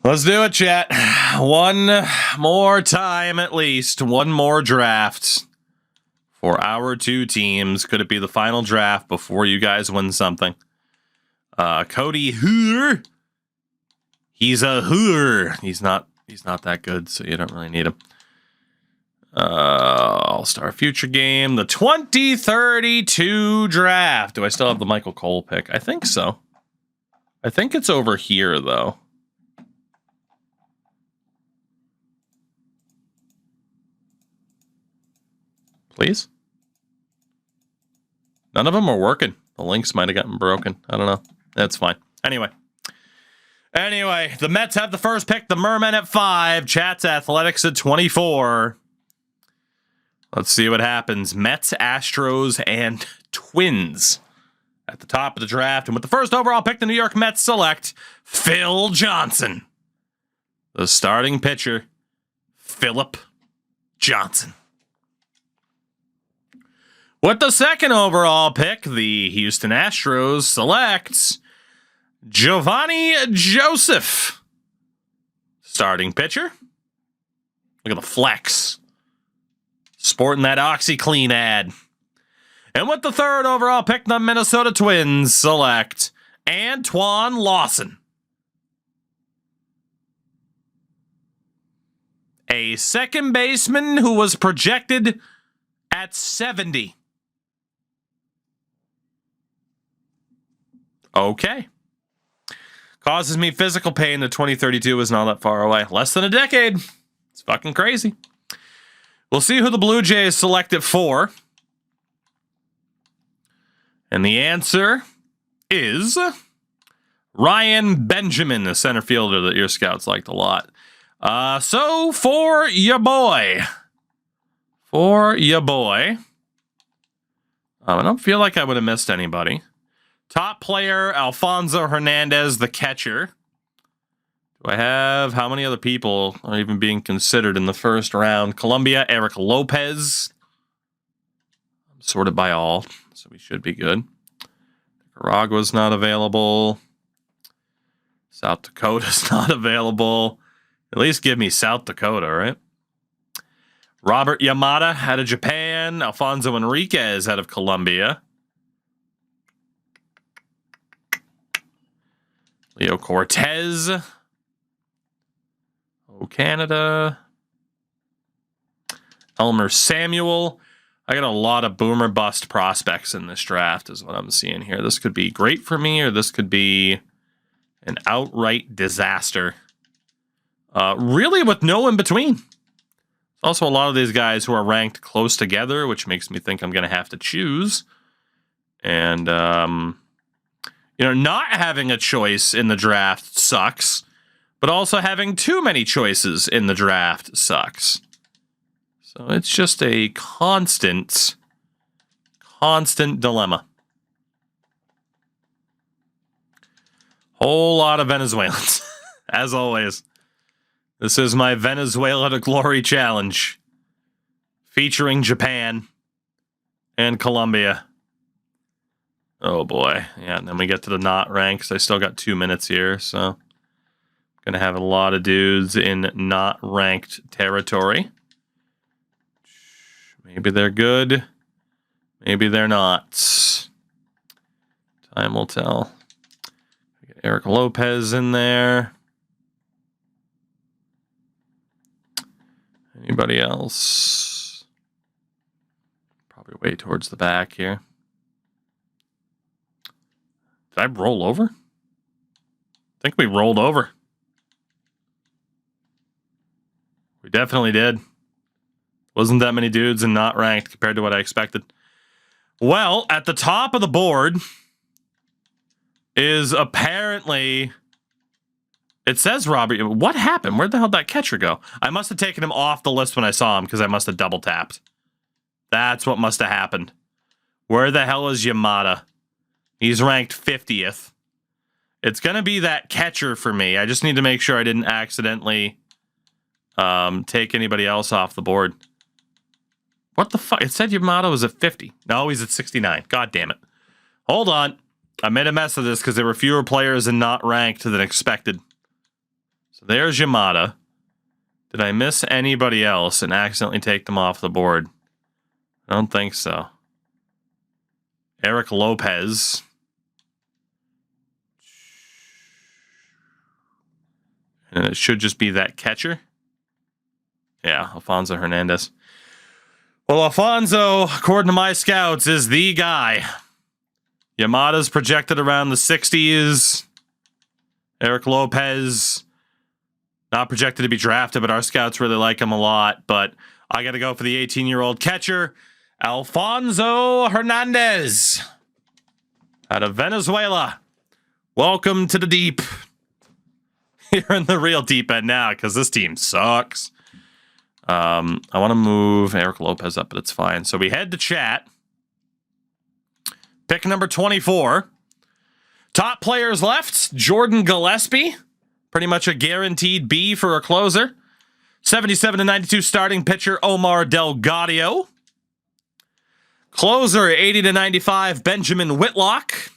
Let's do it, chat. One more time at least. One more draft for our two teams. Could it be the final draft before you guys win something? Cody Hoor. He's a Hoor. He's not that good, so you don't really need him. All-Star Future Game. The 2032 draft. Do I still have the Michael Cole pick? I think so. I think it's over here, though. Please? None of them are working. The links might have gotten broken. I don't know. That's fine. Anyway, the Mets have the first pick. The Mermen at 5. Chat's Athletics at 24. Let's see what happens. Mets, Astros, and Twins at the top of the draft. And with the first overall pick, the New York Mets select Phil Johnson. The starting pitcher, Philip Johnson. With the second overall pick, the Houston Astros selects Giovanni Joseph. Starting pitcher. Look at the flex. Sporting that OxyClean ad. And with the third overall pick, the Minnesota Twins select Antoine Lawson. A second baseman who was projected at 70. Okay. Causes me physical pain that 2032 is not that far away. Less than a decade. It's fucking crazy. We'll see who the Blue Jays select at 4. And the answer is Ryan Benjamin, the center fielder that your scouts liked a lot. So for your boy. I don't feel like I would have missed anybody. Top player, Alfonso Hernandez, the catcher. Do I have how many other people are even being considered in the first round? Colombia, Eric Lopez. I'm sorted by all, so we should be good. Nicaragua's not available. South Dakota's not available. At least give me South Dakota, right? Robert Yamada out of Japan. Alfonso Enriquez out of Colombia. Leo Cortez. Canada. Elmer Samuel. I got a lot of boomer bust prospects in this draft is what I'm seeing here. This could be great for me or this could be an outright disaster. Really with no in between. Also, a lot of these guys who are ranked close together, which makes me think I'm going to have to choose. And, not having a choice in the draft sucks, but also having too many choices in the draft sucks. So it's just a constant dilemma. Whole lot of Venezuelans, as always. This is my Venezuela to Glory challenge, featuring Japan and Colombia. Oh boy. Yeah, and then we get to the not ranks. I still got 2 minutes here, so I'm going to have a lot of dudes in not ranked territory. Maybe they're good. Maybe they're not. Time will tell. We get Eric Lopez in there. Anybody else? Probably way towards the back here. Did I roll over? I think we rolled over. We definitely did. Wasn't that many dudes and not ranked compared to what I expected. Well, at the top of the board is apparently... It says Robert. What happened? Where the hell did that catcher go? I must have taken him off the list when I saw him because I must have double tapped. That's what must have happened. Where the hell is Yamada? He's ranked 50th. It's going to be that catcher for me. I just need to make sure I didn't accidentally take anybody else off the board. What the fuck? It said Yamada was at 50. No, he's at 69. God damn it. Hold on. I made a mess of this because there were fewer players and not ranked than expected. So there's Yamada. Did I miss anybody else and accidentally take them off the board? I don't think so. Eric Lopez. And it should just be that catcher. Yeah, Alfonso Hernandez. Well, Alfonso, according to my scouts, is the guy. Yamada's projected around the 60s. Eric Lopez, not projected to be drafted, but our scouts really like him a lot. But I got to go for the 18-year-old catcher, Alfonso Hernandez, out of Venezuela. Welcome to the deep. You're in the real deep end now because this team sucks. I want to move Eric Lopez up, but it's fine. So we head to chat. Pick number 24. Top players left. Jordan Gillespie. Pretty much a guaranteed B for a closer. 77-92 starting pitcher Omar Delgadio. Closer 80-95 Benjamin Whitlock.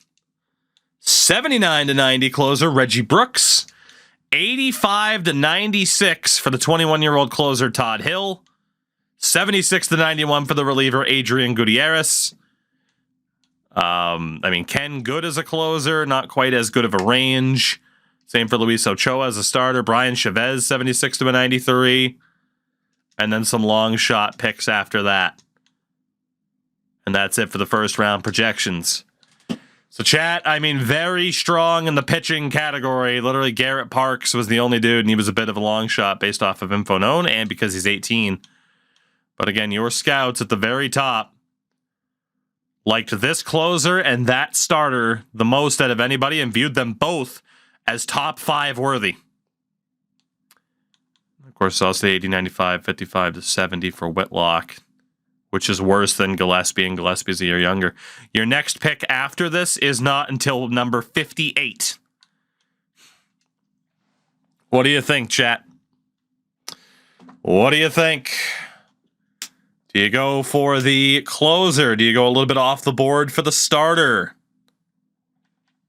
79-90 closer Reggie Brooks. 85-96 for the 21-year-old closer Todd Hill. 76-91 for the reliever Adrian Gutierrez. Ken Good as a closer, not quite as good of a range. Same for Luis Ochoa as a starter. Brian Chavez, 76-93. And then some long shot picks after that. And that's it for the first round projections. So chat, very strong in the pitching category. Literally Garrett Parks was the only dude, and he was a bit of a long shot based off of info known and because he's 18. But again, your scouts at the very top liked this closer and that starter the most out of anybody and viewed them both as top 5 worthy. Of course, I'll say 80-95, 55-70 for Whitlock, which is worse than Gillespie, and Gillespie's a year younger. Your next pick after this is not until number 58. What do you think, chat? What do you think? Do you go for the closer? Do you go a little bit off the board for the starter?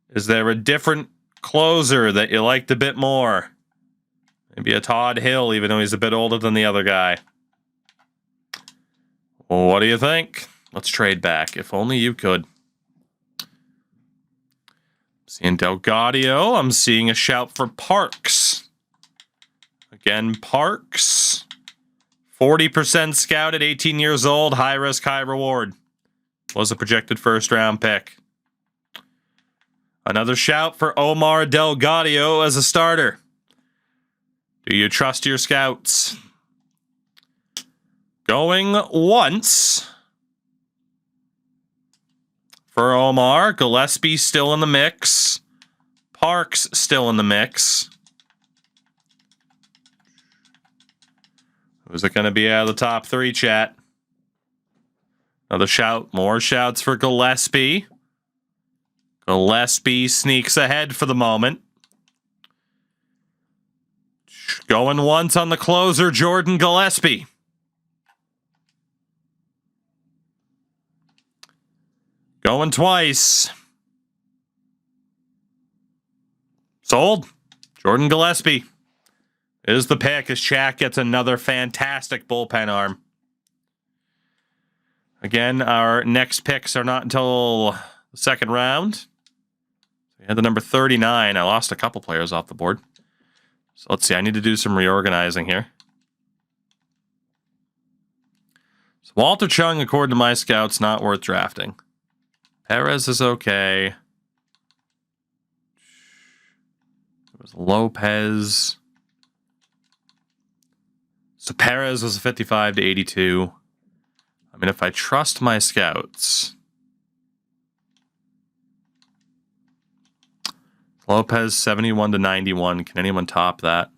Is there a different closer that you liked a bit more? Maybe a Todd Hill, even though he's a bit older than the other guy. What do you think? Let's trade back. If only you could. Seeing Delgadio. I'm seeing a shout for Parks. Again, Parks. 40% scout at 18 years old. High risk, high reward. Was a projected first round pick. Another shout for Omar Delgadio as a starter. Do you trust your scouts? Going once for Omar. Gillespie still in the mix. Parks still in the mix. Who's it going to be out of the top 3, chat? Another shout. More shouts for Gillespie. Gillespie sneaks ahead for the moment. Going once on the closer, Jordan Gillespie. Going twice. Sold. Jordan Gillespie is the pick as Shaq gets another fantastic bullpen arm. Again, our next picks are not until the second round. We had the number 39. I lost a couple players off the board. So let's see. I need to do some reorganizing here. So Walter Chung, according to my scouts, not worth drafting. Perez is okay. There was Lopez. So Perez was 55-82. If I trust my scouts. Lopez 71-91. Can anyone top that?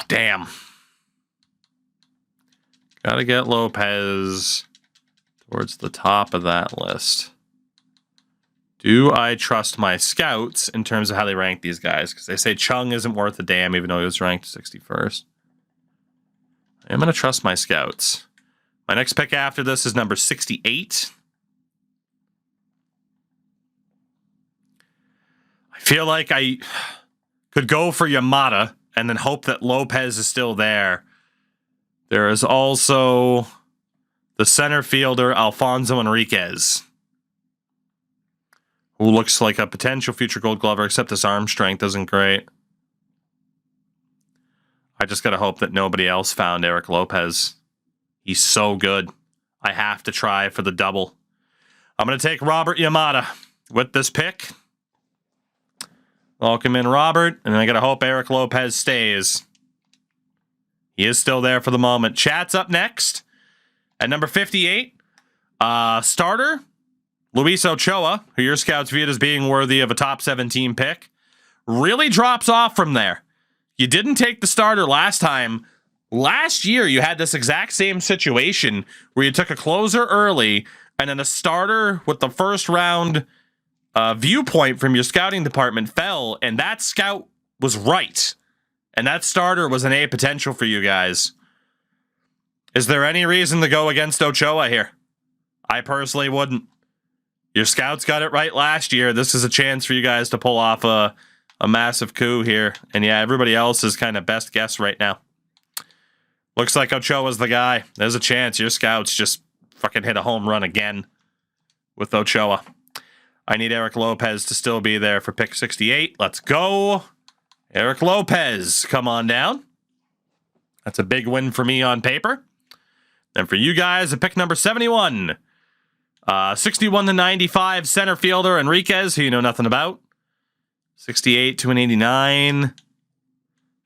Damn. Gotta get Lopez towards the top of that list. Do I trust my scouts in terms of how they rank these guys? Because they say Chung isn't worth a damn, even though he was ranked 61st. I'm going to trust my scouts. My next pick after this is number 68. feel like I could go for Yamada and then hope that Lopez is still there. There is also the center fielder, Alfonso Enriquez, who looks like a potential future Gold Glover, except his arm strength isn't great. I just got to hope that nobody else found Eric Lopez. He's so good. I have to try for the double. I'm going to take Robert Yamada with this pick. Welcome in, Robert. And I got to hope Eric Lopez stays. He is still there for the moment. Chat's up next. At number 58, starter, Luis Ochoa, who your scouts viewed as being worthy of a top 17 pick, really drops off from there. You didn't take the starter last time. Last year, you had this exact same situation where you took a closer early and then a starter with the first round viewpoint from your scouting department fell, and that scout was right. And that starter was an A potential for you guys. Is there any reason to go against Ochoa here? I personally wouldn't. Your scouts got it right last year. This is a chance for you guys to pull off a massive coup here. And yeah, everybody else is kind of best guess right now. Looks like Ochoa's the guy. There's a chance your scouts just fucking hit a home run again with Ochoa. I need Eric Lopez to still be there for pick 68. Let's go. Eric Lopez, come on down. That's a big win for me on paper. And for you guys, at pick number 71. 61 to 95 center fielder Enriquez, who you know nothing about. 68 to an 89.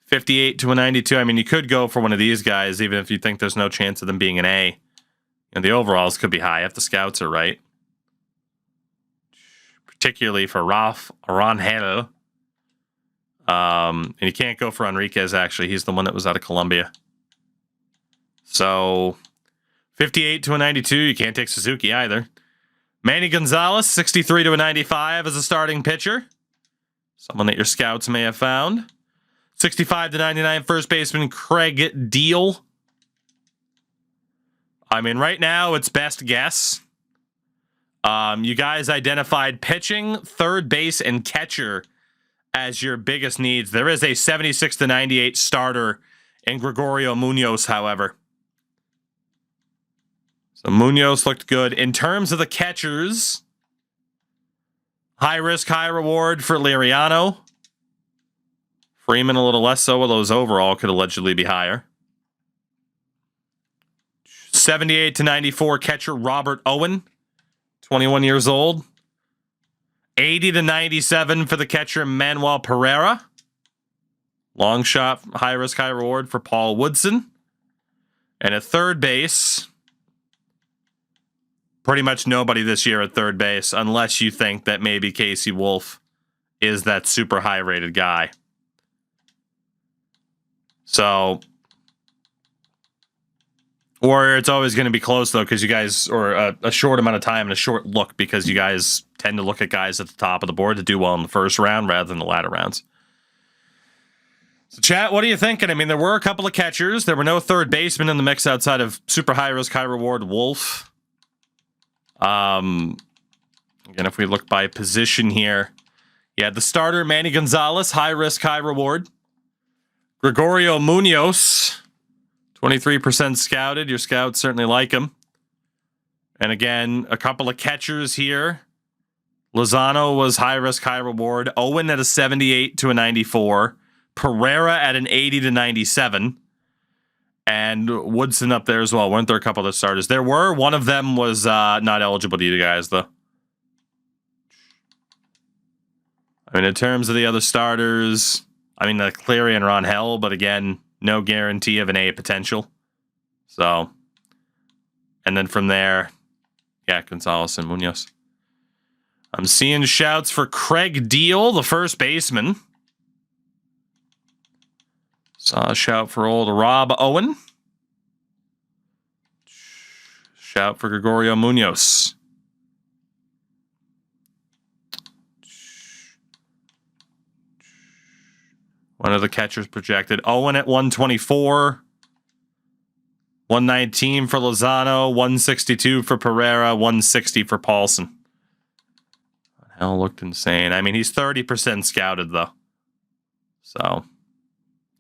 58 to a 92. I mean, you could go for one of these guys, even if you think there's no chance of them being an A. And the overalls could be high if the scouts are right. Particularly for Rangel. And you can't go for Enriquez, actually. He's the one that was out of Colombia. So, 58 to a 92. You can't take Suzuki either. Manny Gonzalez, 63 to a 95 as a starting pitcher. Someone that your scouts may have found. 65 to 99 first baseman Craig Deal. I mean, right now it's best guess. You guys identified pitching, third base, and catcher as your biggest needs. There is a 76 to 98 starter in Gregorio Munoz, however. So Munoz looked good. In terms of the catchers, high risk, high reward for Liriano. Freeman a little less so, although his overall could allegedly be higher. 78 to 94 catcher Robert Owen, 21 years old. 80 to 97 for the catcher Manuel Pereira. Long shot, high risk, high reward for Paul Woodson. And at third base, pretty much nobody this year at third base, unless you think that maybe Casey Wolf is that super high rated guy. So, or it's always going to be close, though, because you guys, or a short amount of time and a short look, because you guys tend to look at guys at the top of the board to do well in the first round rather than the latter rounds. So, chat, what are you thinking? I mean, there were a couple of catchers. There were no third basemen in the mix outside of super high risk, high reward Wolf. Again, if we look by position here, you had the starter, Manny Gonzalez, high risk, high reward. Gregorio Munoz, 23% scouted. Your scouts certainly like him. And again, a couple of catchers here. Lozano was high risk, high reward. Owen at a 78 to a 94. Pereira at an 80 to 97. And Woodson up there as well. Weren't there a couple of starters? There were. One of them was not eligible to you guys, though. I mean, in terms of the other starters, I mean, Cleary and Rangel, but again, no guarantee of an A potential. So, and then from there, yeah, Gonzalez and Munoz. I'm seeing shouts for Craig Deal, the first baseman. Saw a shout for old Rob Owen. Shout for Gregorio Munoz. One of the catchers projected. Owen at 124. 119 for Lozano. 162 for Pereira. 160 for Paulson. Hell looked insane. I mean, he's 30% scouted, though. So,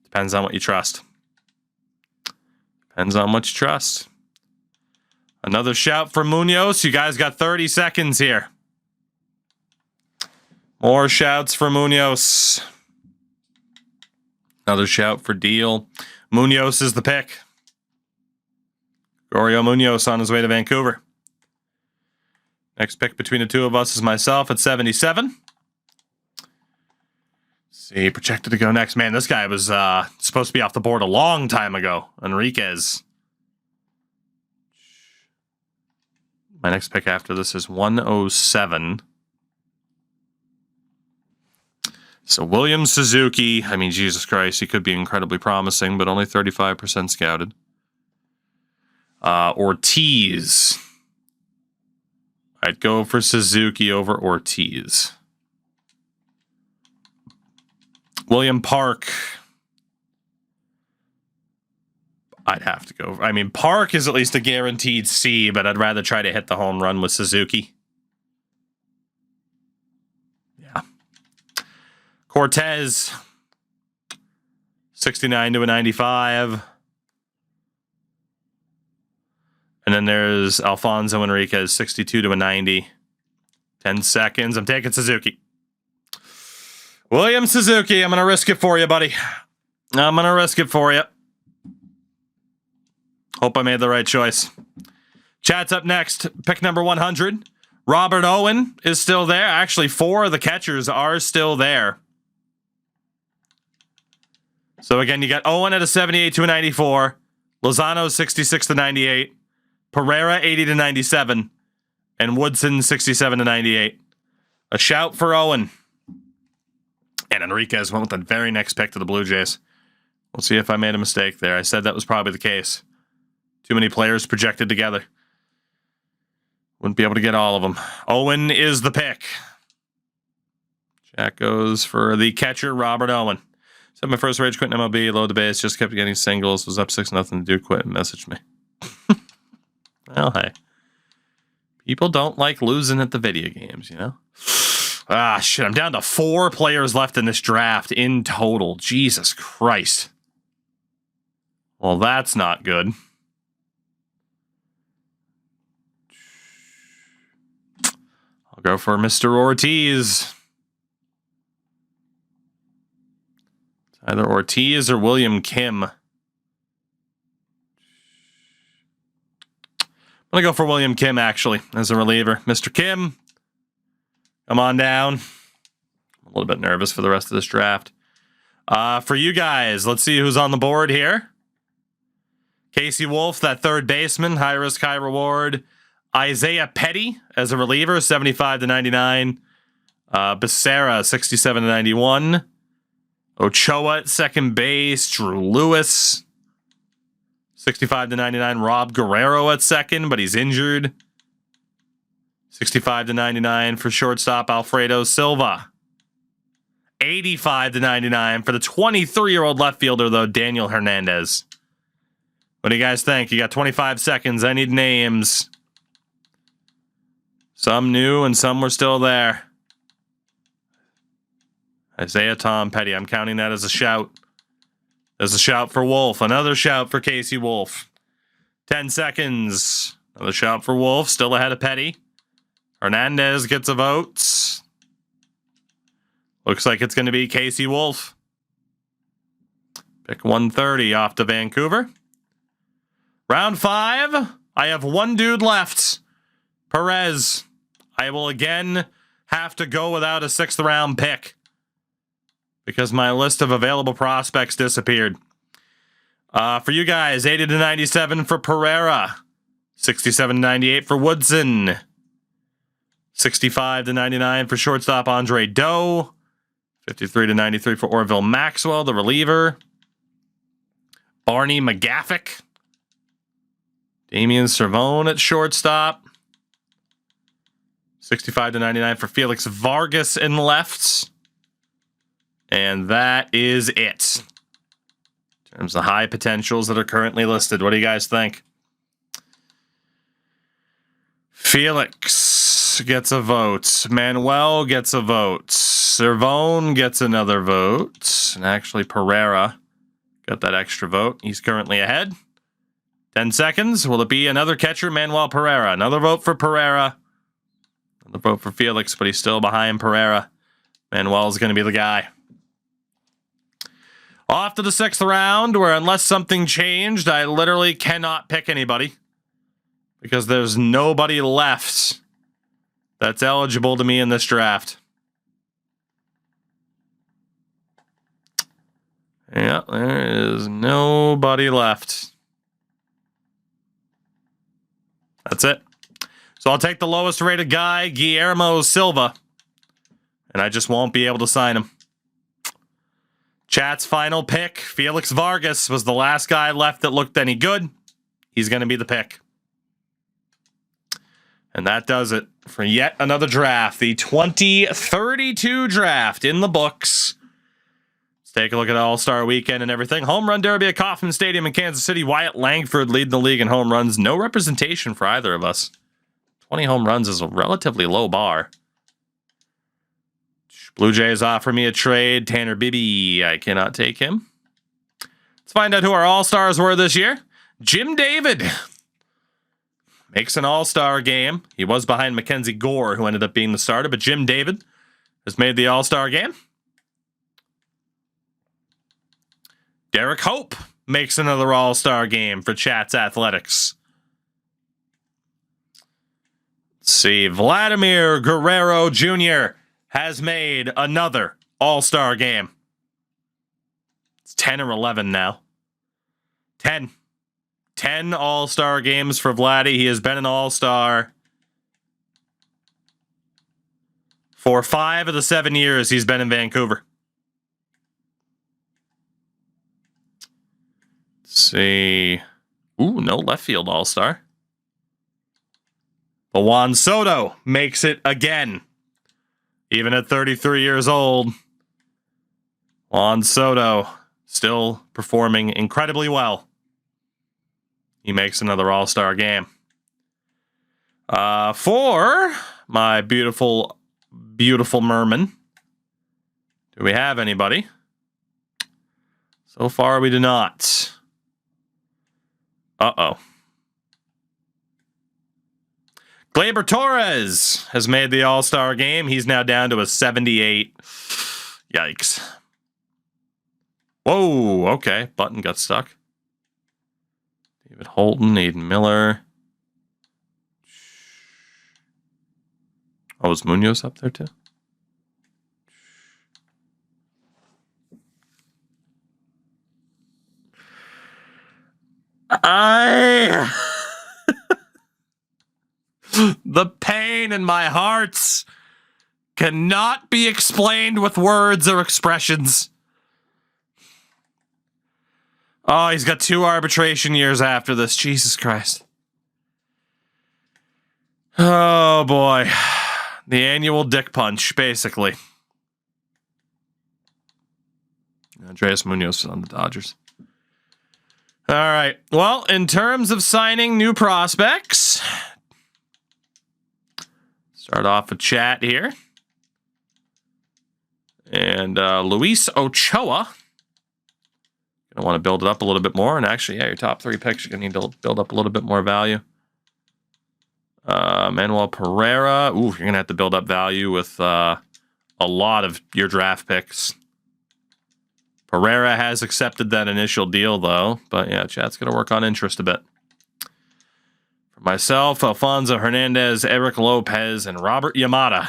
depends on what you trust. Depends on what you trust. Another shout for Munoz. You guys got 30 seconds here. More shouts for Munoz. Another shout for Deal. Munoz is the pick. Gregorio Munoz on his way to Vancouver. Next pick between the two of us is myself at 77. See, projected to go next. Man, this guy was supposed to be off the board a long time ago. Enriquez. My next pick after this is 107. So William Suzuki. I mean, Jesus Christ, he could be incredibly promising, but only 35% scouted. Ortiz. I'd go for Suzuki over Ortiz. William Park. I'd have to go. I mean, Park is at least a guaranteed C, but I'd rather try to hit the home run with Suzuki. Yeah. Cortez. 69 to a 95. And then there's Alfonso Enriquez, 62 to a 90. 10 seconds. I'm taking Suzuki. William Suzuki, I'm going to risk it for you, buddy. I'm going to risk it for you. Hope I made the right choice. Chat's up next. Pick number 100. Robert Owen is still there. Actually, 4 of the catchers are still there. So again, you got Owen at a 78 to a 94. Lozano 66 to 98. Pereira 80 to 97. And Woodson 67 to 98. A shout for Owen. And Enriquez went with the very next pick to the Blue Jays. We'll see if I made a mistake there. I said that was probably the case. Too many players projected together. Wouldn't be able to get all of them. Owen is the pick. Jack goes for the catcher, Robert Owen. Said my first rage quit in MLB, load the base, just kept getting singles, was up 6-0 to do, quit and messaged me. Well, hey. People don't like losing at the video games, you know? Ah, shit, I'm down to 4 players left in this draft in total. Jesus Christ. Well, that's not good. I'll go for Mr. Ortiz. It's either Ortiz or William Kim. I'm going to go for William Kim, actually, as a reliever. Mr. Kim, come on down. I'm a little bit nervous for the rest of this draft. For you guys, let's see who's on the board here. Casey Wolf, that third baseman, high risk, high reward. Isaiah Petty as a reliever, 75 to 99. Becerra, 67 to 91. Ochoa at second base. Drew Lewis, 65 to 99. Rob Guerrero at second, but he's injured. 65 to 99 for shortstop Alfredo Silva. 85 to 99 for the 23-year-old left fielder, though, Daniel Hernandez. What do you guys think? You got 25 seconds. I need names. Some new and some were still there. Isaiah Tom Petty. I'm counting that as a shout. There's a shout for Wolf. Another shout for Casey Wolf. 10 seconds. Another shout for Wolf. Still ahead of Petty. Hernandez gets a vote. Looks like it's going to be Casey Wolf. Pick 130 off to Vancouver. Round 5. I have one dude left. Perez. I will again have to go without a 6th round pick because my list of available prospects disappeared. For you guys, 80 to 97 for Pereira. 67 to 98 for Woodson. 65 to 99 for shortstop Andre Doe. 53 to 93 for Orville Maxwell, the reliever. Barney McGaffick. Damian Cervone at shortstop. 65 to 99 for Felix Vargas in left. And that is it. In terms of high potentials that are currently listed, what do you guys think? Felix gets a vote. Manuel gets a vote. Servone gets another vote. And actually, Pereira got that extra vote. He's currently ahead. 10 seconds. Will it be another catcher, Manuel Pereira? Another vote for Pereira. Another vote for Felix, but he's still behind Pereira. Manuel's going to be the guy. Off to the 6th round, where unless something changed, I literally cannot pick anybody. Because there's nobody left that's eligible to me in this draft. Yeah, there is nobody left. That's it. So I'll take the lowest rated guy, Guillermo Silva. And I just won't be able to sign him. Chat's final pick, Felix Vargas, was the last guy left that looked any good. He's going to be the pick. And that does it for yet another draft. The 2032 draft in the books. Let's take a look at All-Star Weekend and everything. Home Run Derby at Kauffman Stadium in Kansas City. Wyatt Langford leading the league in home runs. No representation for either of us. 20 home runs is a relatively low bar. Blue Jays offer me a trade. Tanner Bibby, I cannot take him. Let's find out who our All-Stars were this year. Jim David makes an All-Star game. He was behind Mackenzie Gore, who ended up being the starter, but Jim David has made the All-Star game. Derek Hope makes another All-Star game for Chats Athletics. Let's see. Vladimir Guerrero Jr. has made another All-Star game. It's 10 or 11 now. 10. 10 All-Star games for Vladdy. He has been an All-Star for 5 of the 7 years he's been in Vancouver. Let's see. Ooh, no left field All-Star. But Juan Soto makes it again. Even at 33 years old, Juan Soto still performing incredibly well. He makes another All-Star game. For my beautiful, beautiful merman, do we have anybody? So far, we do not. Uh-oh. Gleyber Torres has made the All-Star game. He's now down to a 78. Yikes. Whoa, okay. Button got stuck. David Holton, Aiden Miller. Oh, is Munoz up there too? The pain in my heart cannot be explained with words or expressions. Oh, he's got 2 arbitration years after this. Jesus Christ. Oh, boy. The annual dick punch, basically. Andres Munoz on the Dodgers. All right. Well, in terms of signing new prospects, start off with chat here. And Luis Ochoa. Going to want to build it up a little bit more. And actually, yeah, your top 3 picks, you're going to need to build up a little bit more value. Manuel Pereira. Ooh, you're going to have to build up value with a lot of your draft picks. Pereira has accepted that initial deal, though. But yeah, chat's going to work on interest a bit. For myself, Alfonso Hernandez, Eric Lopez, and Robert Yamada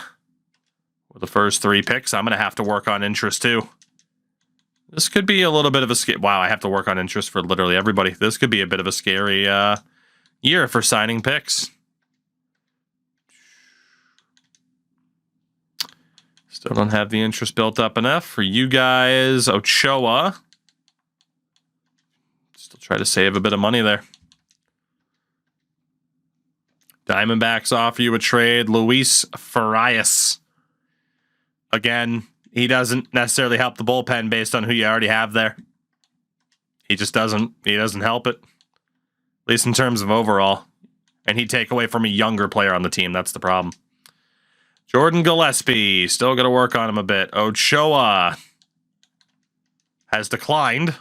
were the first 3 picks. I'm going to have to work on interest, too. This could be a little bit of a... Wow, I have to work on interest for literally everybody. This could be a bit of a scary year for signing picks. Still don't have the interest built up enough. For you guys, Ochoa. Still try to save a bit of money there. Diamondbacks offer you a trade. Luis Farias. Again, he doesn't necessarily help the bullpen based on who you already have there. He just doesn't. He doesn't help it. At least in terms of overall. And he'd take away from a younger player on the team. That's the problem. Jordan Gillespie, still got to work on him a bit. Ochoa has declined.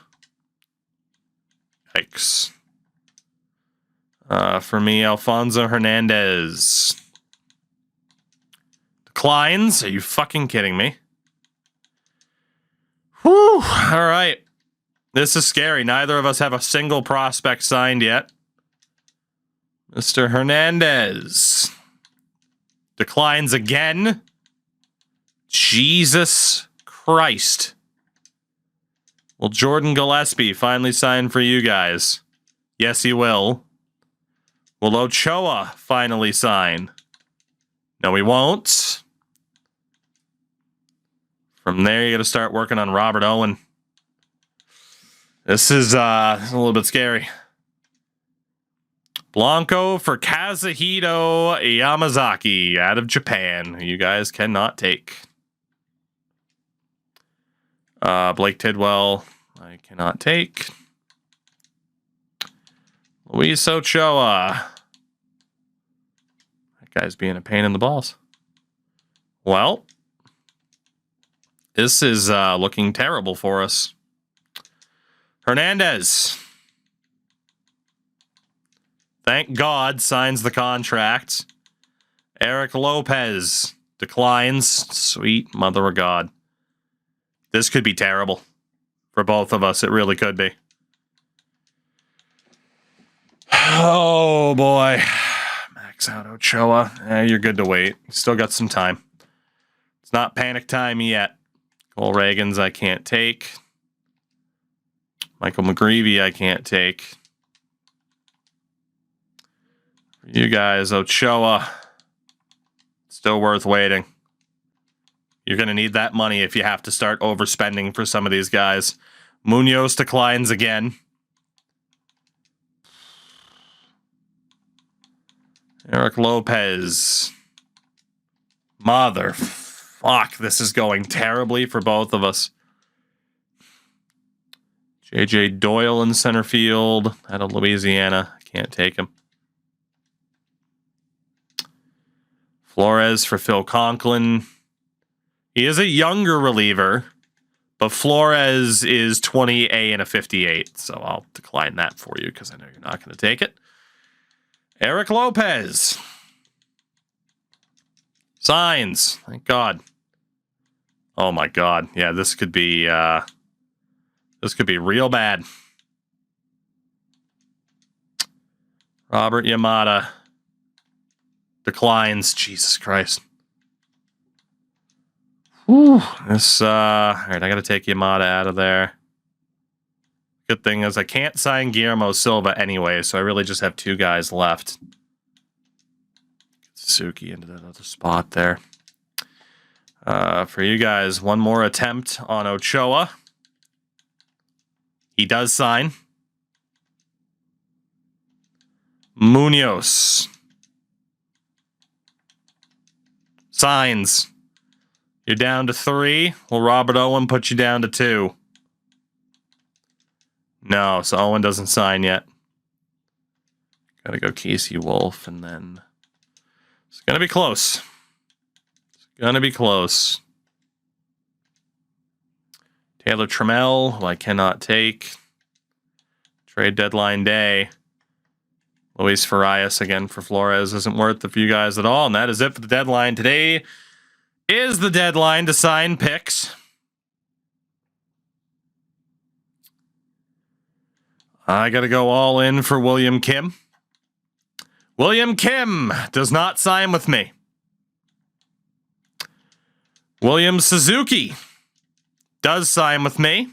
Yikes. For me, Alfonso Hernandez declines. Are you fucking kidding me? Whew. All right. This is scary. Neither of us have a single prospect signed yet. Mr. Hernandez declines again. Jesus Christ. Will Jordan Gillespie finally sign for you guys? Yes, he will. Will Ochoa finally sign? No, he won't. From there, you got to start working on Robert Owen. This is a little bit scary. Blanco for Kazuhito Yamazaki out of Japan. You guys cannot take. Blake Tidwell, I cannot take. Luis Ochoa. That guy's being a pain in the balls. Well, this is looking terrible for us. Hernandez. Thank God signs the contract. Eric Lopez declines. Sweet mother of God. This could be terrible for both of us. It really could be. Oh, boy. Max out Ochoa. You're good to wait. Still got some time. It's not panic time yet. Cole Reagans I can't take. Michael McGreevy I can't take. For you guys, Ochoa. Still worth waiting. You're going to need that money if you have to start overspending for some of these guys. Munoz declines again. Eric Lopez. Motherfuck, this is going terribly for both of us. JJ Doyle in center field out of Louisiana. Can't take him. Flores for Phil Conklin. He is a younger reliever, but Flores is 20A and a 58, so I'll decline that for you because I know you're not going to take it. Eric Lopez. Signs. Thank God. Oh my God. Yeah, this could be real bad. Robert Yamada declines. Jesus Christ. Whew. This, all right, I got to take Yamada out of there. Good thing is I can't sign Guillermo Silva anyway, so I really just have two guys left. Get Suzuki into that other spot there. For you guys, one more attempt on Ochoa. He does sign. Munoz. Signs. You're down to 3. Will Robert Owen put you down to 2? No, so Owen doesn't sign yet. Gotta go Casey Wolf, and then it's gonna be close. It's gonna be close. Taylor Trammell, who I cannot take. Trade deadline day. Luis Farias again for Flores isn't worth it for you guys at all, and that is it for the deadline. Today is the deadline to sign picks. I got to go all in for William Kim. William Kim does not sign with me. William Suzuki does sign with me.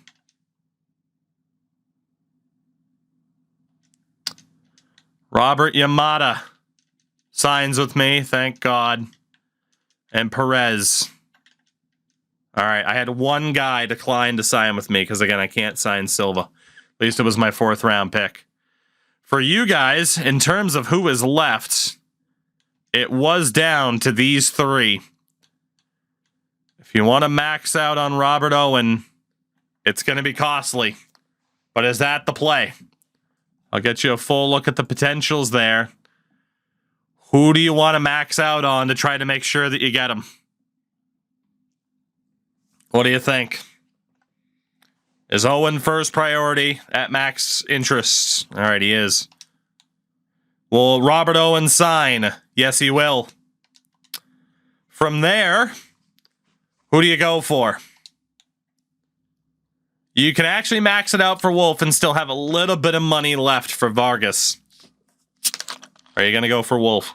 Robert Yamada signs with me, thank God. And Perez. All right, I had one guy decline to sign with me because, again, I can't sign Silva. At least it was my 4th round pick. For you guys, in terms of who is left, it was down to these 3. If you want to max out on Robert Owen, it's going to be costly. But is that the play? I'll get you a full look at the potentials there. Who do you want to max out on to try to make sure that you get him? What do you think? Is Owen first priority at max interests? All right, he is. Will Robert Owen sign? Yes, he will. From there, who do you go for? You can actually max it out for Wolf and still have a little bit of money left for Vargas. Are you going to go for Wolf?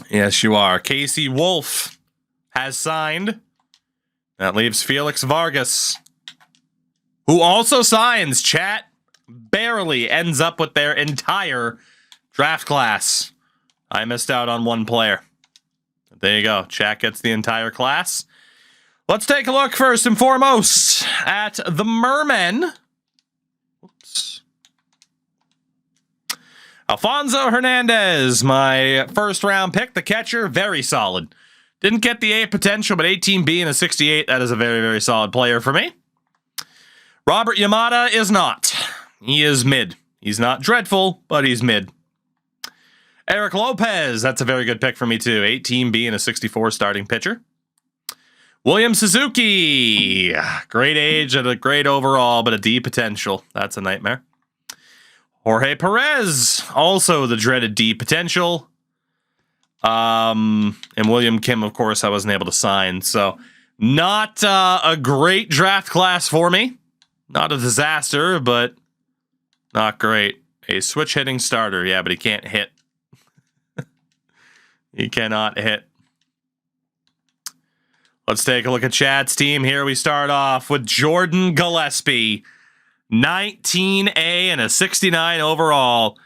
Yes, you are. Casey Wolf has signed. That leaves Felix Vargas, who also signs. Chat barely ends up with their entire draft class. I missed out on one player. There you go. Chat gets the entire class. Let's take a look first and foremost at the Mermen. Oops. Alfonso Hernandez, my first round pick, the catcher, very solid. Didn't get the A potential, but 18B and a 68, that is a very, very solid player for me. Robert Yamada is not. He is mid. He's not dreadful, but he's mid. Eric Lopez, that's a very good pick for me too. 18B and a 64 starting pitcher. William Suzuki, great age and a great overall, but a D potential. That's a nightmare. Jorge Perez, also the dreaded D potential. And William Kim, of course, I wasn't able to sign. So not a great draft class for me. Not a disaster, but not great. A switch hitting starter. Yeah, but he can't hit. He cannot hit. Let's take a look at Chad's team here. We start off with Jordan Gillespie. 19A and a 69 overall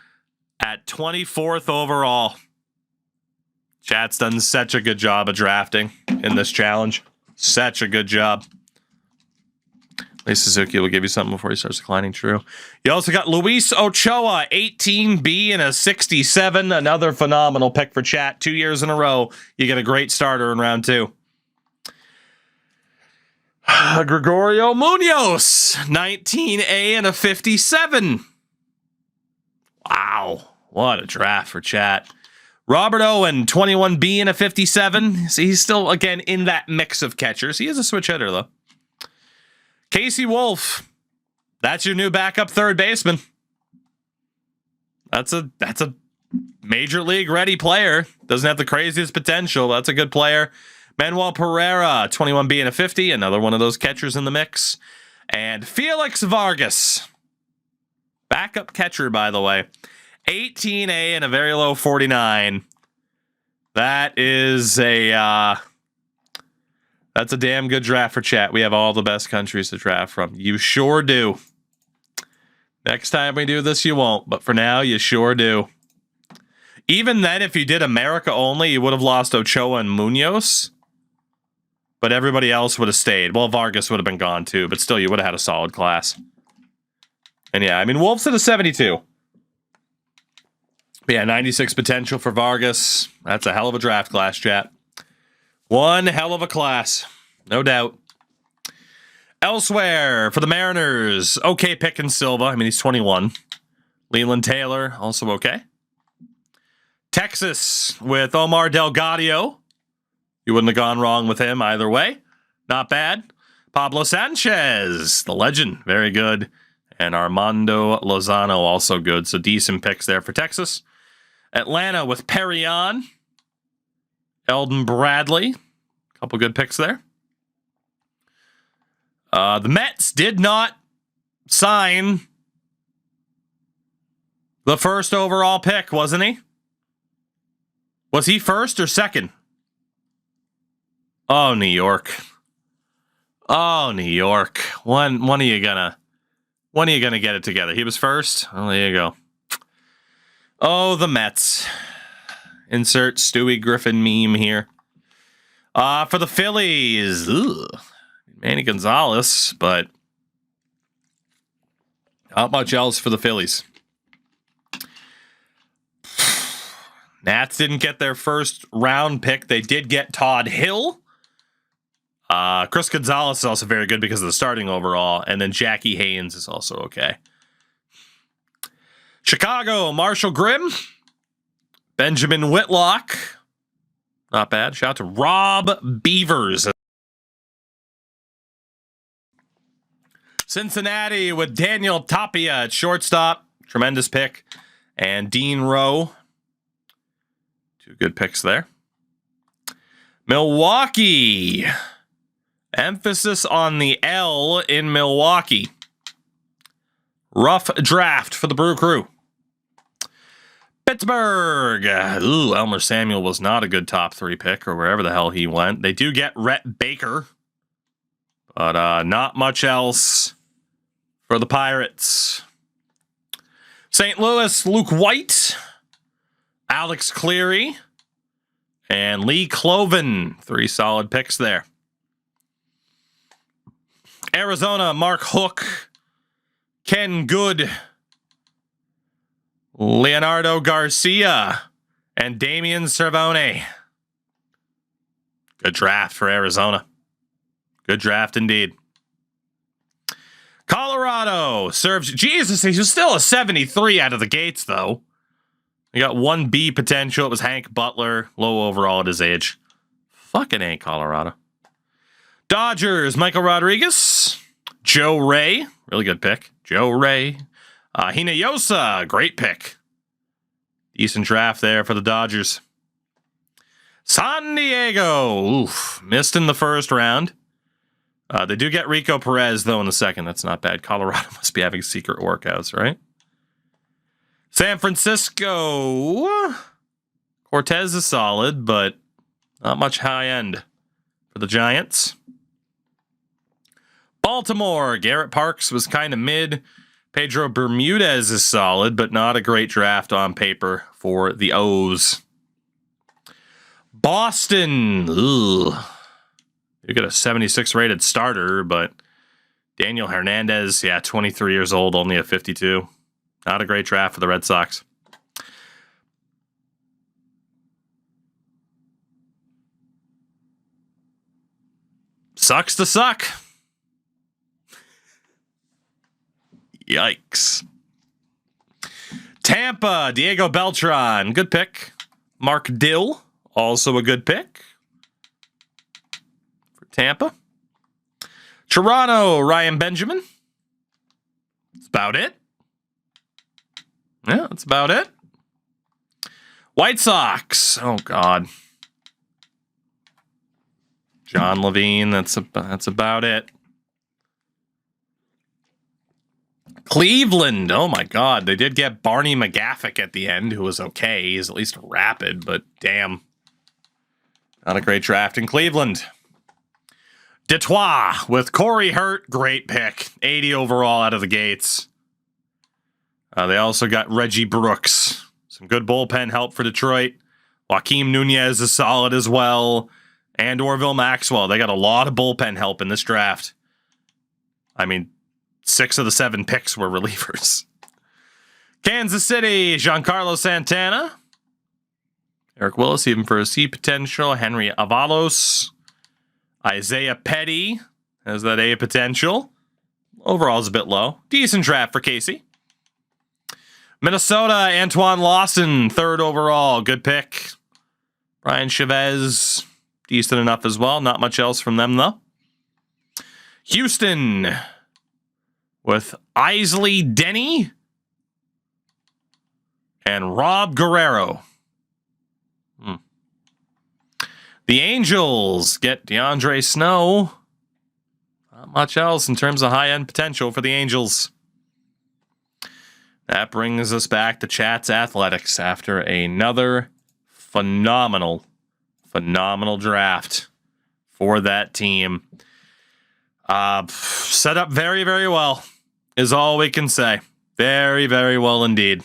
at 24th overall. Chat's done such a good job of drafting in this challenge. Such a good job. At least Suzuki will give you something before he starts declining. True. You also got Luis Ochoa, 18B and a 67. Another phenomenal pick for Chat. 2 years in a row. You get a great starter in round 2. Gregorio Munoz, 19A and a 57. Wow. What a draft for Chat. Robert Owen, 21B and a 57. So he's still, again, in that mix of catchers. He is a switch hitter, though. Casey Wolf, that's your new backup third baseman. That's a major league ready player. Doesn't have the craziest potential. That's a good player. Manuel Pereira, 21B and a 50. Another one of those catchers in the mix. And Felix Vargas, backup catcher, by the way. 18A and a very low 49. That is that's a damn good draft for Chat. We have all the best countries to draft from. You sure do. Next time we do this, you won't. But for now, you sure do. Even then, if you did America only, you would have lost Ochoa and Munoz. But everybody else would have stayed. Well, Vargas would have been gone too. But still, you would have had a solid class. And yeah, I mean, Wolf's at a 72. But yeah, 96 potential for Vargas. That's a hell of a draft class, Chat. One hell of a class. No doubt. Elsewhere, for the Mariners, okay pick in Silva. I mean, he's 21. Leland Taylor, also okay. Texas with Omar Delgado. You wouldn't have gone wrong with him either way. Not bad. Pablo Sanchez, the legend. Very good. And Armando Lozano, also good. So decent picks there for Texas. Atlanta with Perrion. Eldon Bradley. Couple good picks there. The Mets did not sign the first overall pick, wasn't he? Was he first or second? Oh, New York. Oh, New York. When are you gonna get it together? He was first? Oh, there you go. Oh, the Mets. Insert Stewie Griffin meme here. For the Phillies, Manny Gonzalez, but not much else for the Phillies. Nats didn't get their first round pick. They did get Todd Hill. Chris Gonzalez is also very good because of the starting overall. And then Jackie Haynes is also okay. Chicago, Marshall Grimm. Benjamin Whitlock. Not bad. Shout out to Rob Beavers. Cincinnati with Daniel Tapia at shortstop. Tremendous pick. And Dean Rowe. 2 good picks there. Milwaukee. Emphasis on the L in Milwaukee. Rough draft for the Brew Crew. Pittsburgh. Ooh, Elmer Samuel was not a good top 3 pick or wherever the hell he went. They do get Rhett Baker. But not much else for the Pirates. St. Louis, Luke White. Alex Cleary. And Lee Cloven. 3 solid picks there. Arizona, Mark Hook. Ken Good. Leonardo Garcia. And Damian Cervone. Good draft for Arizona. Good draft indeed. Colorado serves... Jesus, he was still a 73 out of the gates, though. He got 1B potential. It was Hank Butler. Low overall at his age. Fucking A, Colorado. Dodgers, Michael Rodriguez. Joe Ray. Really good pick. Joe Ray. Hinojosa. Great pick. Decent draft there for the Dodgers. San Diego. Oof. Missed in the first round. They do get Rico Perez, though, in the second. That's not bad. Colorado must be having secret workouts, right? San Francisco. Cortez is solid, but not much high end for the Giants. Baltimore. Garrett Parks was kind of mid. Pedro Bermudez is solid, but not a great draft on paper for the O's. Boston. Ugh. You get a 76 rated starter, but Daniel Hernandez, 23 years old, only a 52. Not a great draft for the Red Sox. Sucks to suck. Yikes. Tampa, Diego Beltran, good pick. Mark Dill, also a good pick. Tampa. Toronto, Ryan Benjamin. That's about it. Yeah, that's about it. White Sox. Oh, God. John Levine. That's about it. Cleveland. Oh, my God. They did get Barney McGaffick at the end, who was okay. He's at least rapid, but damn. Not a great draft in Cleveland. Detroit with Corey Hurt. Great pick. 80 overall out of the gates. They also got Reggie Brooks. Some good bullpen help for Detroit. Joaquin Nunez is solid as well. And Orville Maxwell. They got a lot of bullpen help in this draft. I mean, 6 of the 7 picks were relievers. Kansas City, Giancarlo Santana. Eric Willis, even for a C potential. Henry Avalos. Isaiah Petty has that A potential. Overall is a bit low. Decent draft for Casey. Minnesota, Antoine Lawson, 3rd overall. Good pick. Brian Chavez, decent enough as well. Not much else from them, though. Houston with Isley Denny and Rob Guerrero. The Angels get DeAndre Snow. Not much else in terms of high-end potential for the Angels. That brings us back to Chat's Athletics after another phenomenal draft for that team. Set up very, very well is all we can say. Very, very well indeed.